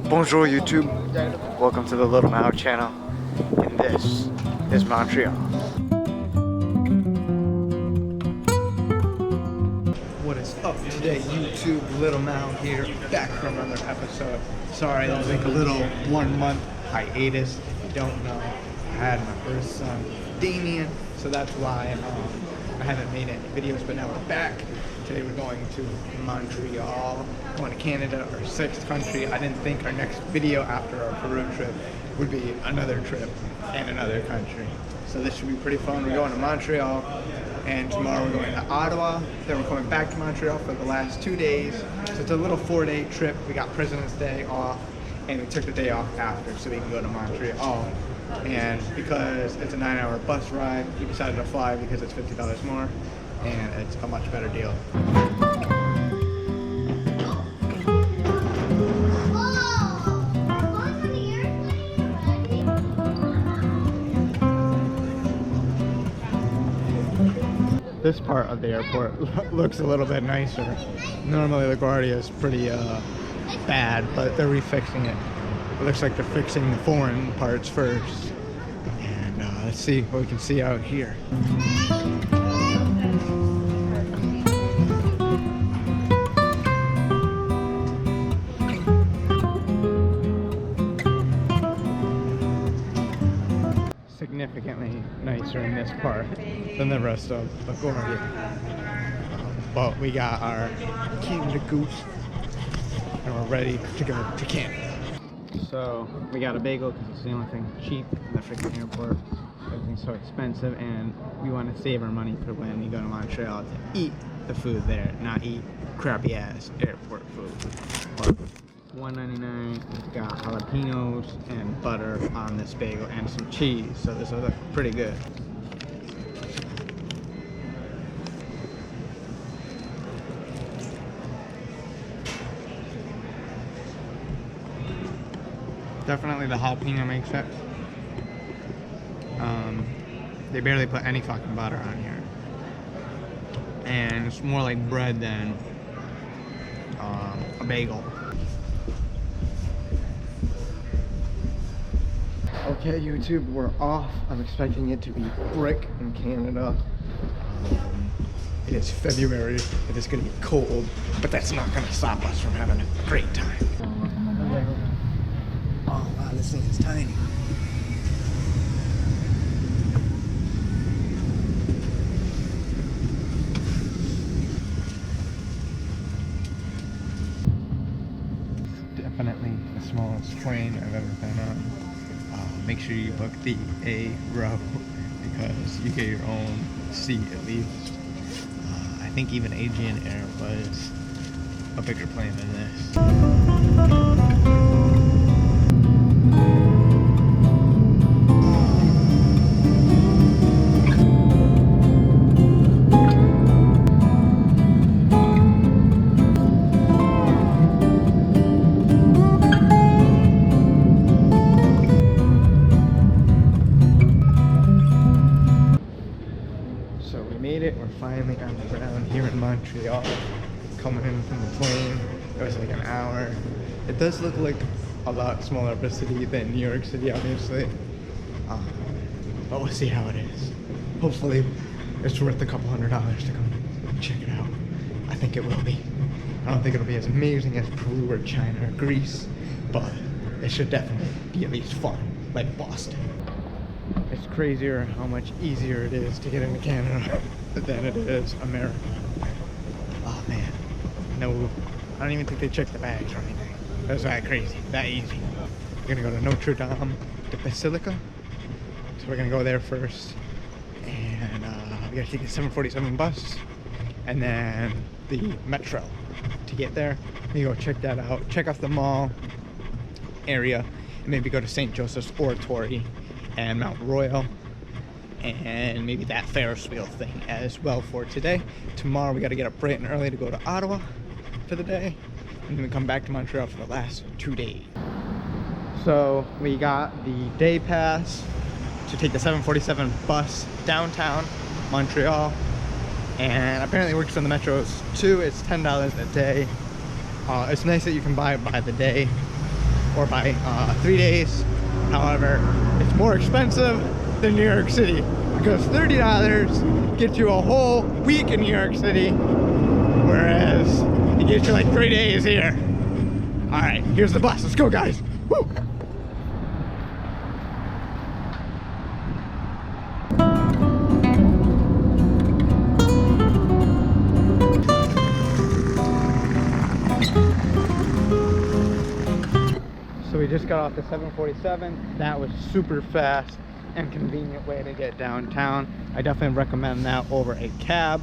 Bonjour YouTube, welcome to the Lil Mao channel, and this is Montreal. What is up today YouTube, Lil Mao here, back for another episode. Sorry, that was like a little 1 month hiatus. If you don't know, I had my first son, Damien, so that's why I haven't made any videos, but now we're back. Today we're going to Montreal, going to Canada, our 6th country. I didn't think our next video after our Peru trip would be another trip and another country. So this should be pretty fun. We're going to Montreal, and tomorrow we're going to Ottawa. Then we're coming back to Montreal for the last 2 days. So it's a little 4-day trip. We got President's Day off, and we took the day off after so we can go to Montreal. And because it's a 9-hour bus ride, we decided to fly because it's $50 more. And it's a much better deal. This part of the airport looks a little bit nicer. Normally LaGuardia is pretty bad, but they're refixing it. It looks like they're fixing the foreign parts first. And let's see what we can see out here. Significantly nicer in this part than the rest of LaGuardia. But we got our Canada Goose and we're ready to go to Canada. So we got a bagel because it's the only thing cheap in the freaking airport. Everything's so expensive, and we want to save our money for when we go to Montreal to eat the food there, not eat crappy ass airport food. But $1.99. We've got jalapenos and butter on this bagel and some cheese, so this will look pretty good. Definitely the jalapeno makes it. They barely put any fucking butter on here, and it's more like bread than a bagel. Okay, YouTube, we're off. I'm expecting it to be brick in Canada. It is February. It is going to be cold, but that's not going to stop us from having a great time. Oh wow, this thing is tiny. Definitely the smallest plane I've ever been on. Make sure you book the A row because you get your own seat at least. I think even Aegean Air was a bigger plane than this. We're finally on the ground here in Montreal, coming in from the plane. It was like an hour. It does look like a lot smaller of a city than New York City, obviously, but we'll see how it is. Hopefully it's worth a couple $100 to come check it out. I think it will be. I don't think it'll be as amazing as Peru or China or Greece, but it should definitely be at least fun, like Boston. It's crazier how much easier it is to get into Canada than it is America. Oh man, no, I don't even think they check the bags or anything. That's that crazy, that easy. We're gonna go to Notre-Dame Basilica, so we're gonna go there first, and we gotta take the 747 bus, and then the metro to get there. We go check that out, check off the mall area, and maybe go to St. Joseph's Oratory and Mont-Royal, and maybe that Ferris Wheel thing as well for today. Tomorrow we got to get up bright and early to go to Ottawa for the day, and then we come back to Montreal for the last 2 days. So we got the day pass to take the 747 bus downtown Montreal, and apparently it works on the metros too. It's $10 a day. It's nice that you can buy it by the day. or by 3 days. However, it's more expensive than New York City because $30 gets you a whole week in New York City, whereas it gets you like 3 days here. All right, here's the bus. Let's go, guys. Woo! So we just got off the 747. That was super fast and convenient way to get downtown. I definitely recommend that over a cab.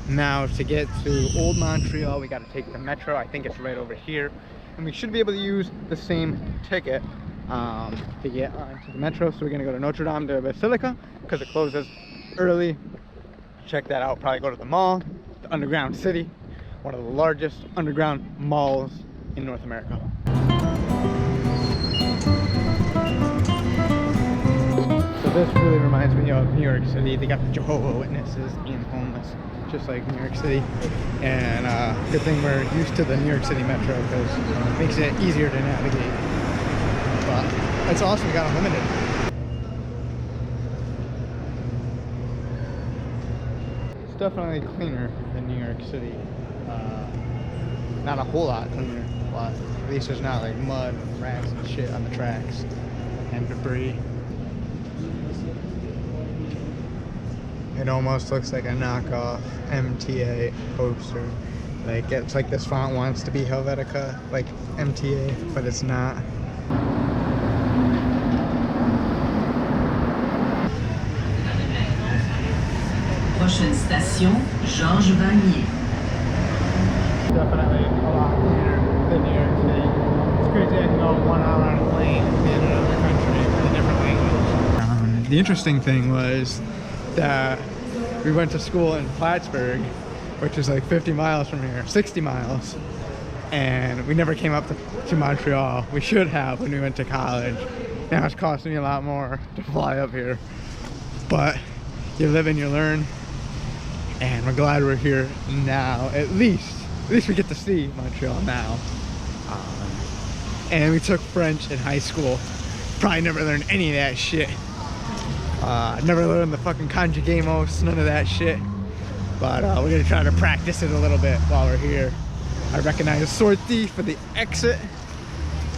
Now to get to Old Montreal, we got to take the metro. I think it's right over here. And we should be able to use the same ticket to get onto the metro. So we're gonna go to Notre-Dame Basilica because it closes early. Check that out. Probably go to the mall, the underground city, one of the largest underground malls in North America. So this really reminds me of New York City. They got the Jehovah's Witnesses and homeless, just like New York City. And good thing we're used to the New York City metro because it makes it easier to navigate. But it's awesome, we got unlimited. It's definitely cleaner than New York City. Not a whole lot cleaner, but at least there's not like mud, rats and shit on the tracks and debris. It almost looks like a knockoff MTA poster. Like it's like this font wants to be Helvetica, like MTA, but it's not. Prochaine station, Georges Vanier. Definitely a lot cleaner than New York City. It's crazy I can go 1 hour on a plane in another country with a different language. The interesting thing was that we went to school in Plattsburgh, which is like 50 miles from here, 60 miles. And we never came up to Montreal. We should have when we went to college. Now it's costing me a lot more to fly up here. But you live and you learn. And we're glad we're here now. At least we get to see Montreal now. And we took French in high school. Probably never learned any of that shit. Never learned the fucking conjugamos, none of that shit. But we're gonna try to practice it a little bit while we're here. I recognize sortie for the exit.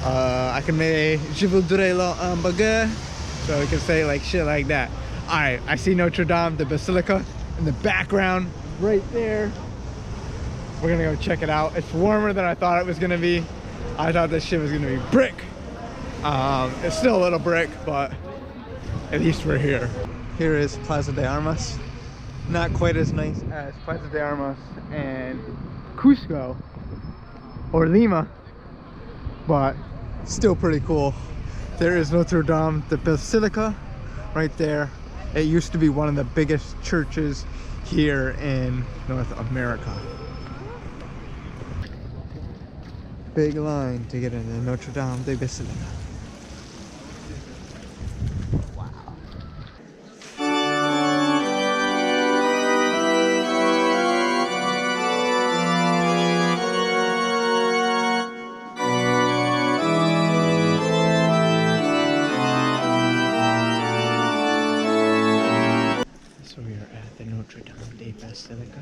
I can make je voudrais la hamburger. So we can say like shit like that. Alright, I see Notre-Dame Basilica in the background right there. We're gonna go check it out. It's warmer than I thought it was gonna be. I thought this shit was gonna be brick. It's still a little brick, but at least we're here. Here is Plaza de Armas. Not quite as nice as Plaza de Armas and Cusco or Lima, but still pretty cool. There is Notre-Dame Basilica right there. It used to be one of the biggest churches here in North America. Big line to get into Notre-Dame Basilica. Wow. So we are at the Notre-Dame Basilica,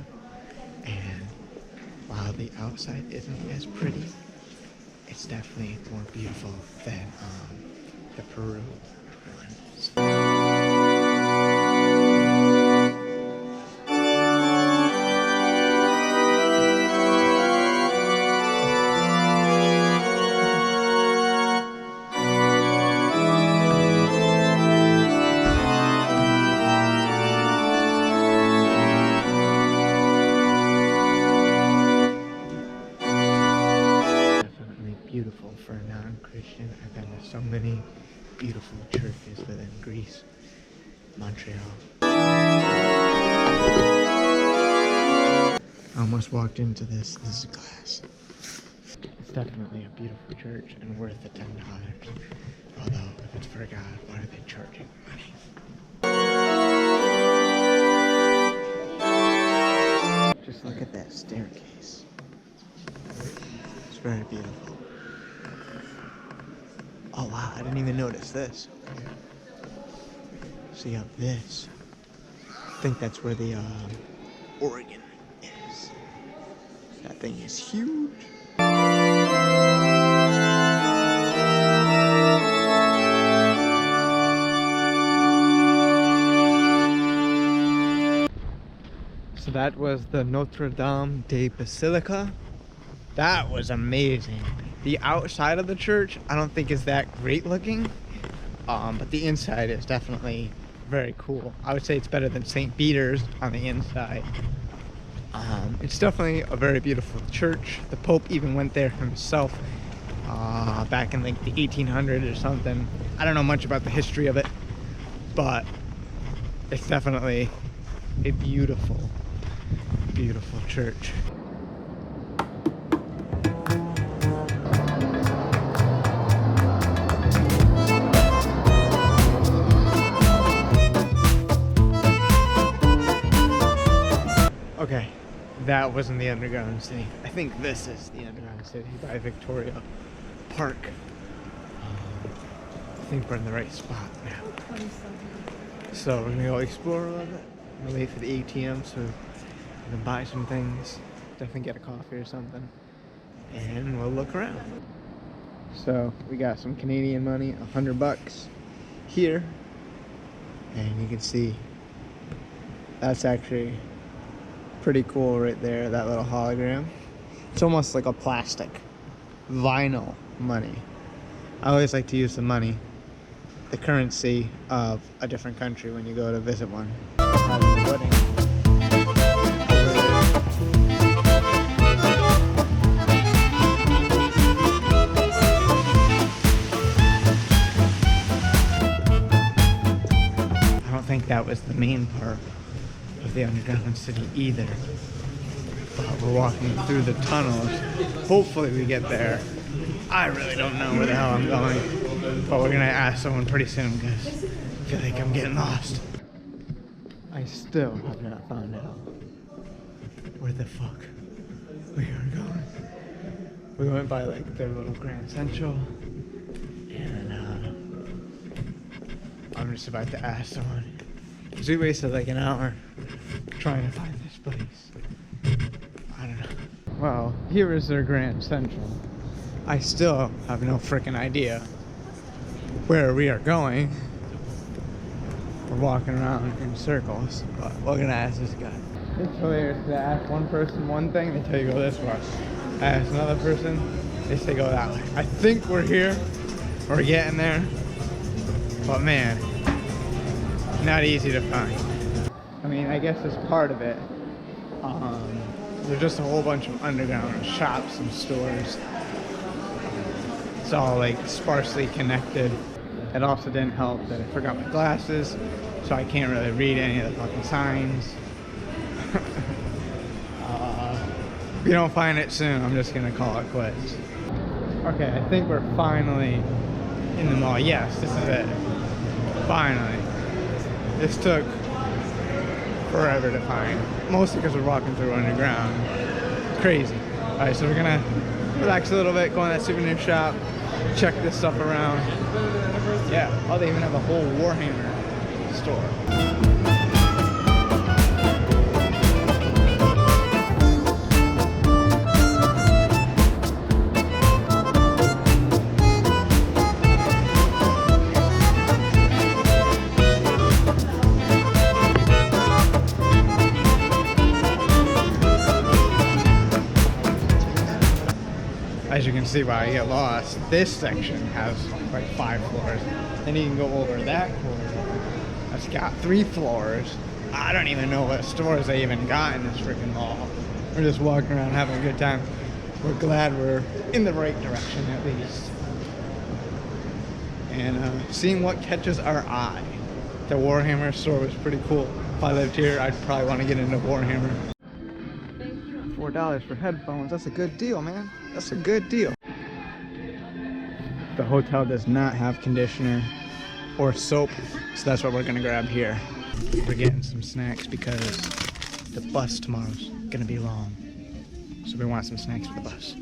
and while the outside isn't as pretty, it's definitely more beautiful than the Peru ruins. Beautiful for a non-Christian. I've been to so many beautiful churches within Greece, Montreal. I almost walked into this. This is glass. It's definitely a beautiful church and worth the $10. Although, if it's for God, why are they charging money? Just look at that staircase. It's very beautiful. Oh wow, I didn't even notice this. So you have this. I think that's where the organ is. That thing is huge. So that was the Notre-Dame Basilica. That was amazing. The outside of the church, I don't think is that great looking, but the inside is definitely very cool. I would say it's better than St. Peter's on the inside. It's definitely a very beautiful church. The Pope even went there himself back in like the 1800s or something. I don't know much about the history of it, but it's definitely a beautiful, beautiful church. Okay, that wasn't the underground city. I think this is the underground city by Victoria Park. I think we're in the right spot now. So we're gonna go explore a little bit. I'm gonna wait for the ATM so we can buy some things. Definitely get a coffee or something. And we'll look around. So we got some Canadian money, $100 here. And you can see that's actually pretty cool right there, that little hologram. It's almost like a plastic vinyl money. I always like to use the money, the currency of a different country when you go to visit one. I don't think that was the main part of the underground city either. But we're walking through the tunnels. Hopefully we get there. I really don't know where the hell I'm going, but we're gonna ask someone pretty soon because I feel like I'm getting lost. I still have not found out where the fuck we are going. We went by like their little Grand Central, and I'm just about to ask someone. Because we wasted like an hour trying to find this place. I don't know. Well, here is their Grand Central. I still have no freaking idea where we are going. We're walking around in circles, but we're gonna ask this guy. It's hilarious to ask one person one thing, they tell you go this way. I ask another person, they say go that way. I think we're here, we're getting there, but man, not easy to find. I mean, I guess it's part of it. There's just a whole bunch of underground shops and stores. It's all like sparsely connected. It also didn't help that I forgot my glasses, so I can't really read any of the fucking signs. If you don't find it soon, I'm just gonna call it quits. Okay, I think we're finally in the mall. Yes, this is it. Finally. This took forever to find, mostly because we're walking through underground. It's crazy. All right, so we're gonna relax a little bit, go in that souvenir shop, check this stuff around. Yeah, oh, they even have a whole Warhammer store. As you can see why I get lost, this section has like 5 floors. Then you can go over that corridor. That's got 3 floors. I don't even know what stores they even got in this freaking mall. We're just walking around having a good time. We're glad we're in the right direction at least. And seeing what catches our eye. The Warhammer store was pretty cool. If I lived here, I'd probably want to get into Warhammer. $4 for headphones. That's a good deal, man. That's a good deal. The hotel does not have conditioner or soap, so that's what we're gonna grab here. We're getting some snacks because the bus tomorrow's gonna be long, so we want some snacks for the bus.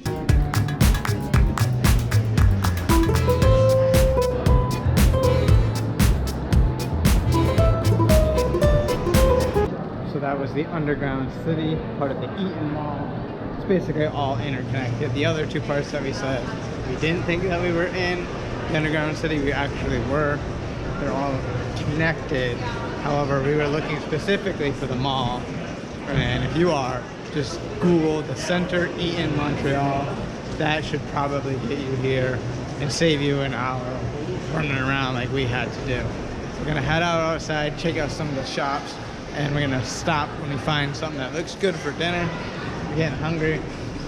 is the underground city, part of the Eaton Mall. It's basically all interconnected. The other two parts that we said we didn't think that we were in the underground city, we actually were. They're all connected. However, we were looking specifically for the mall. And if you are, just Google the center Eaton, Montreal. That should probably get you here and save you an hour running around like we had to do. We're gonna head out outside, check out some of the shops, and we're gonna stop when we find something that looks good for dinner. We're getting hungry,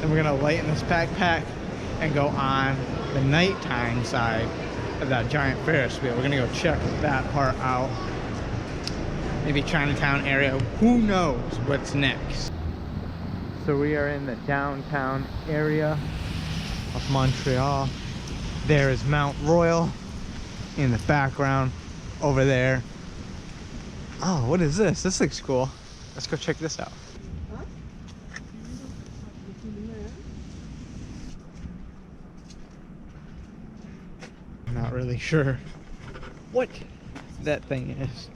and we're gonna lighten this backpack and go on the nighttime side of that giant Ferris wheel. We're gonna go check that part out. Maybe Chinatown area, who knows what's next. So we are in the downtown area of Montreal. There is Mont-Royal in the background over there. Oh, what is this? This looks cool. Let's go check this out. I'm not really sure what that thing is.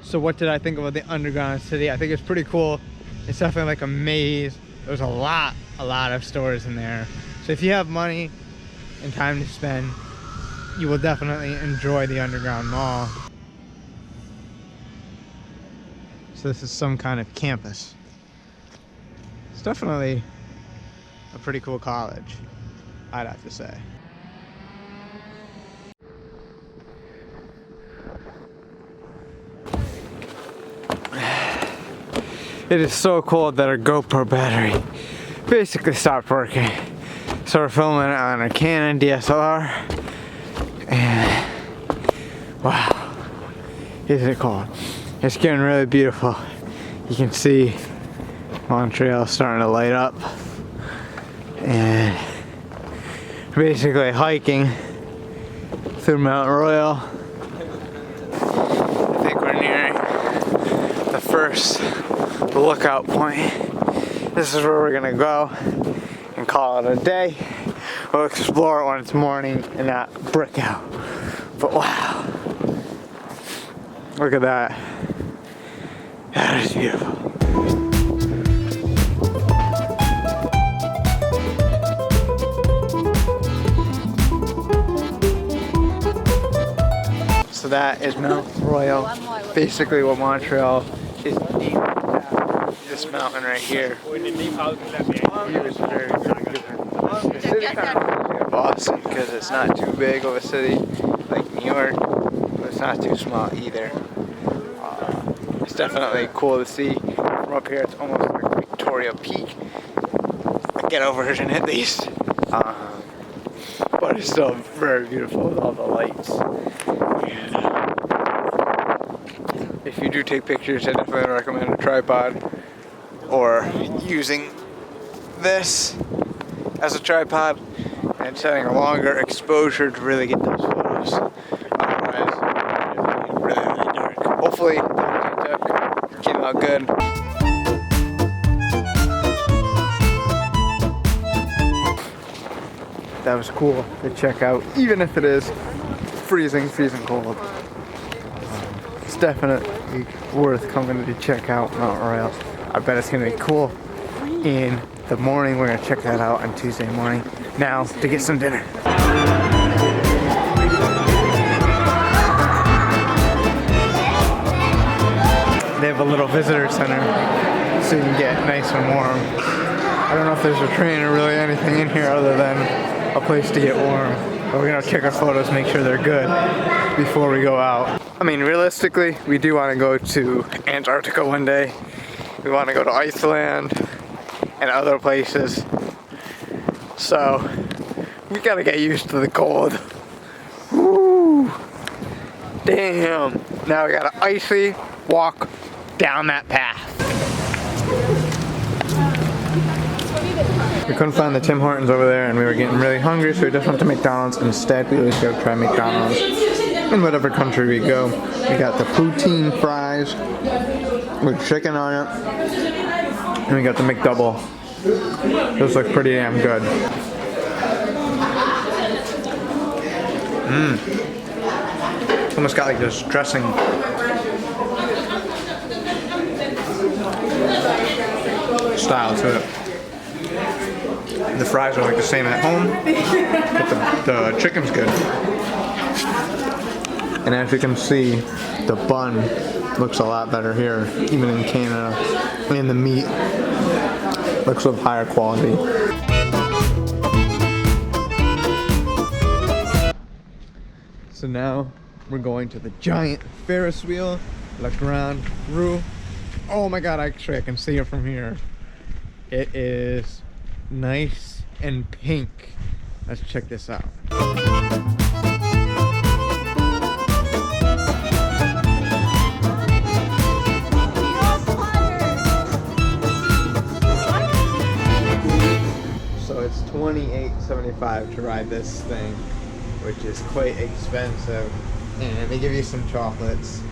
So what did I think about the underground city? I think it's pretty cool. It's definitely like a maze. There's a lot of stores in there. So if you have money and time to spend, you will definitely enjoy the underground mall. So this is some kind of campus. It's definitely a pretty cool college, I'd have to say. It is so cold that our GoPro battery basically stopped working. So we're filming it on a Canon DSLR. And wow, isn't it cold? It's getting really beautiful. You can see Montreal starting to light up. And basically hiking through Mont-Royal. I think we're nearing the first lookout point. This is where we're gonna go and call it a day. We'll explore it when it's morning and not brick out. But wow, look at that. That is beautiful. So that is Mont-Royal. Basically what Montreal is named after. This mountain right here. It was very, very good. The city kind of reminds me of Boston because it's not too big of a city like New York, but it's not too small either. It's definitely cool to see from up here. It's almost like Victoria Peak, a ghetto version at least. But it's still very beautiful with all the lights. And, if you do take pictures, I definitely recommend a tripod or using this as a tripod and setting a longer exposure to really get those photos. Otherwise, it's really, really dark. Hopefully, it came out good. That was cool to check out, even if it is freezing cold. It's definitely worth coming to check out Mont-Royal. I bet it's gonna be cool in the morning. We're gonna check that out on Tuesday morning. Now to get some dinner. They have a little visitor center so you can get nice and warm. I don't know if there's a train or really anything in here other than a place to get warm. But we're gonna check our photos, make sure they're good before we go out. I mean, realistically, we do want to go to Antarctica one day. We want to go to Iceland and other places. So, we gotta get used to the cold. Woo! Damn! Now we gotta icy walk down that path. We couldn't find the Tim Hortons over there and we were getting really hungry, so we just went to McDonald's. Instead, we always go try McDonald's in whatever country we go. We got the poutine fries with chicken on it, and we got the McDouble Those look pretty damn good. Almost got like this dressing. Style to it. The fries are like the same at home, but the chicken's good. And as you can see, the bun looks a lot better here, even in Canada. And the meat looks of higher quality. So now we're going to the giant Ferris wheel, La Grande Roue. Oh my god, actually I can see it from here. It is nice and pink. Let's check this out. So it's $28.75 to ride this thing, which is quite expensive. And they give you some chocolates.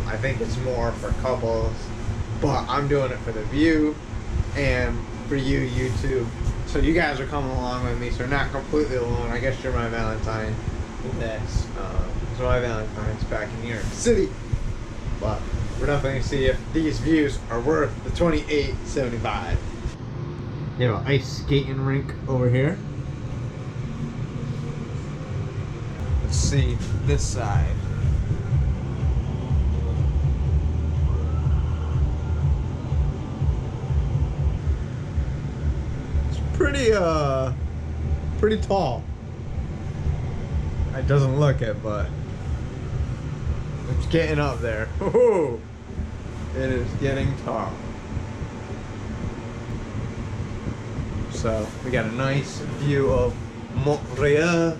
I think it's more for couples, but I'm doing it for the view and for you, YouTube. So you guys are coming along with me, so you're not completely alone. I guess you're my Valentine with this. So my Valentine's back in New York City. But we're definitely gonna see if these views are worth the $28.75. You have an ice skating rink over here. Let's see this side. Pretty tall. It doesn't look it, but it's getting up there. Ooh, it is getting tall. So we got a nice view of Montreal.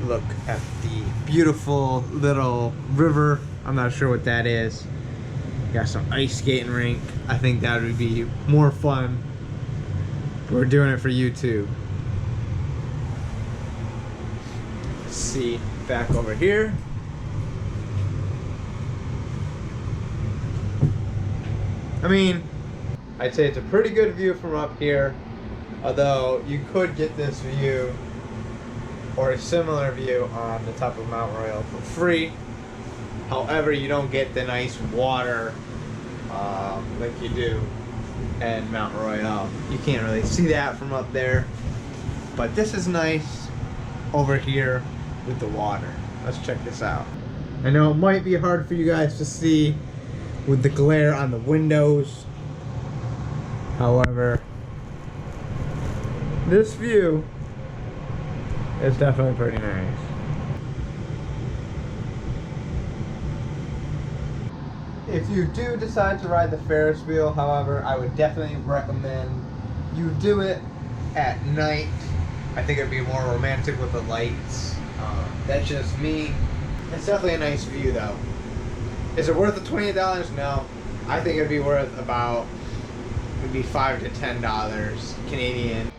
Look at the beautiful little river. I'm not sure what that is. Got some ice skating rink. I think that would be more fun. We're doing it for YouTube. Let's see, back over here. I mean, I'd say it's a pretty good view from up here, although you could get this view or a similar view on the top of Mont-Royal for free. However, you don't get the nice water like you do and Mont-Royal. You can't really see that from up there, but this is nice over here with the water. Let's check this out. I know it might be hard for you guys to see with the glare on the windows. However, this view is definitely pretty nice. If you do decide to ride the Ferris wheel, however, I would definitely recommend you do it at night. I think it'd be more romantic with the lights. That's just me. It's definitely a nice view though. Is it worth the $28? No. I think it'd be worth about maybe $5 to $10 Canadian.